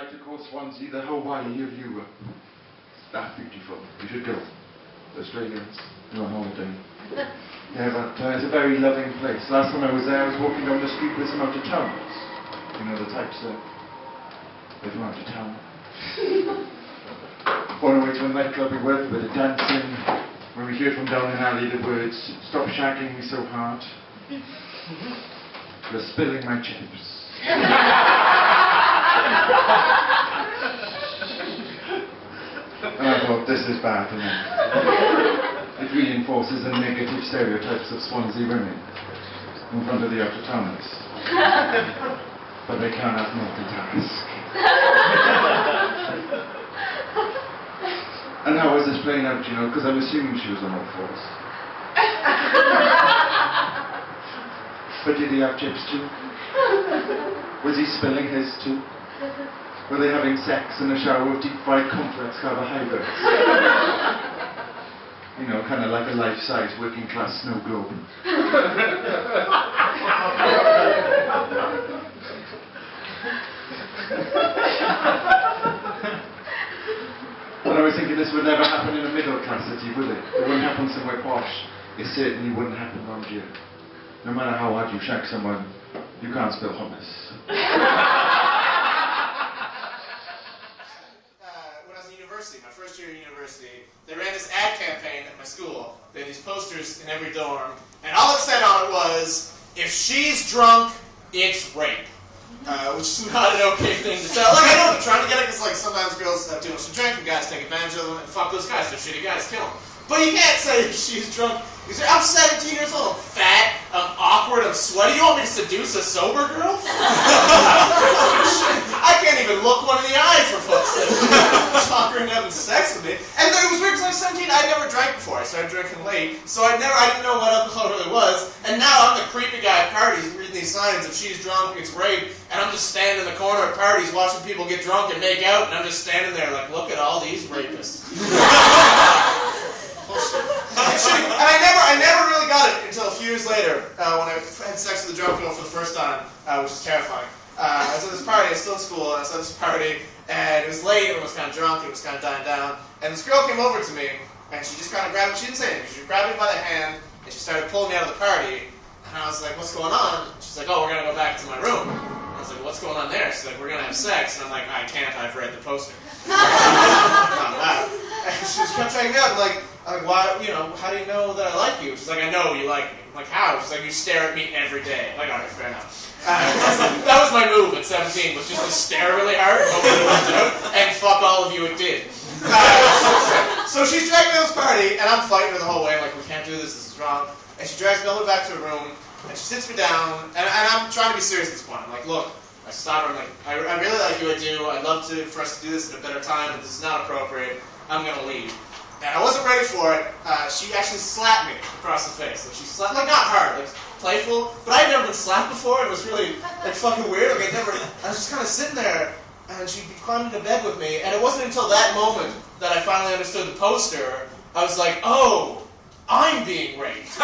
like to call Swansea the Hawaii of Europe. It's that beautiful. You should go. Australians, you're on holiday. Yeah, but it's a very loving place. Last time I was there, I was walking down the street with some out-of-towners. You know, the types that live from out of town. On our way to a nightclub, we worked a bit of dancing. When we heard from down an alley the words, "Stop shagging me so hard. You're spilling my chips." And I thought, this is bad, isn't it? It reinforces the negative stereotypes of Swansea women in front of the out-of-towners. But they cannot multitask. And how was this playing out, you know? Because I'm assuming she was on all fours. But did he have chips too? Was he spilling his too? Were they having sex in a shower of deep-fried complex carbohydrates? You know, kind of like a life-size working-class snow globe. And I was thinking this would never happen in a middle-class city, would it? It wouldn't happen somewhere posh. It certainly wouldn't happen around here. No matter how hard you shag someone, you can't spill hummus. My first year at university, they ran this ad campaign at my school. They had these posters in every dorm, and all it said on it was, "If she's drunk, it's rape." Which is not an okay thing to tell. Like, I know they're trying to get it, because like, sometimes girls have too much to drink, and guys take advantage of them, and fuck those guys, they're shitty guys, kill them. But you can't say if she's drunk. You say, "I'm 17 years old, I'm fat, I'm awkward, I'm sweaty. You want me to seduce a sober girl?" I can't even look one in the eye, for fuck's sake. Talk her into having sex with me. And then it was weird because I was 17, I'd never drank before. I started drinking late, so I didn't know what alcohol really was. And now I'm the creepy guy at parties reading these signs, "If she's drunk, it's rape." And I'm just standing in the corner at parties watching people get drunk and make out, and I'm just standing there like, look at all these rapists. And I never really got it until a few years later, when I had sex with a drunk girl for the first time, which is terrifying. I was at this party, I was still in school, and I was at this party, and it was late, and I was kind of drunk, and it was kind of dying down, and this girl came over to me, and she just kind of grabbed me, she didn't say anything, she grabbed me by the hand, and she started pulling me out of the party, and I was like, "What's going on?" She's like, "Oh, we're going to go back to my room." I was like, "What's going on there?" She's like, "We're going to have sex," and I'm like, "I can't, I've read the poster." Not allowed. And she just kept trying me out, like, "Why, you know, how do you know that I like you?" She's like, "I know you like me." I'm like, "How?" She's like, "You stare at me every day." I'm like, "Alright, fair enough." That was my move at 17, was just to stare really hard and hope it worked out, and fuck all of you, it did. So she's dragging me to this party, and I'm fighting her the whole way. I'm like, "We can't do this is wrong." And she drags me all the way back to her room, and she sits me down, and I'm trying to be serious at this point. I'm like, "Look," I stop her, I'm like, I really like you, I do. I'd love for us to do this at a better time, but this is not appropriate. I'm going to leave. And I wasn't ready for it. She actually slapped me across the face. Like, she slapped, like, not hard, like, playful, but I'd never been slapped before. It was really, like, fucking weird. Like, I was just kind of sitting there, and she climbed into bed with me, and it wasn't until that moment that I finally understood the poster. I was like, "Oh, I'm being raped."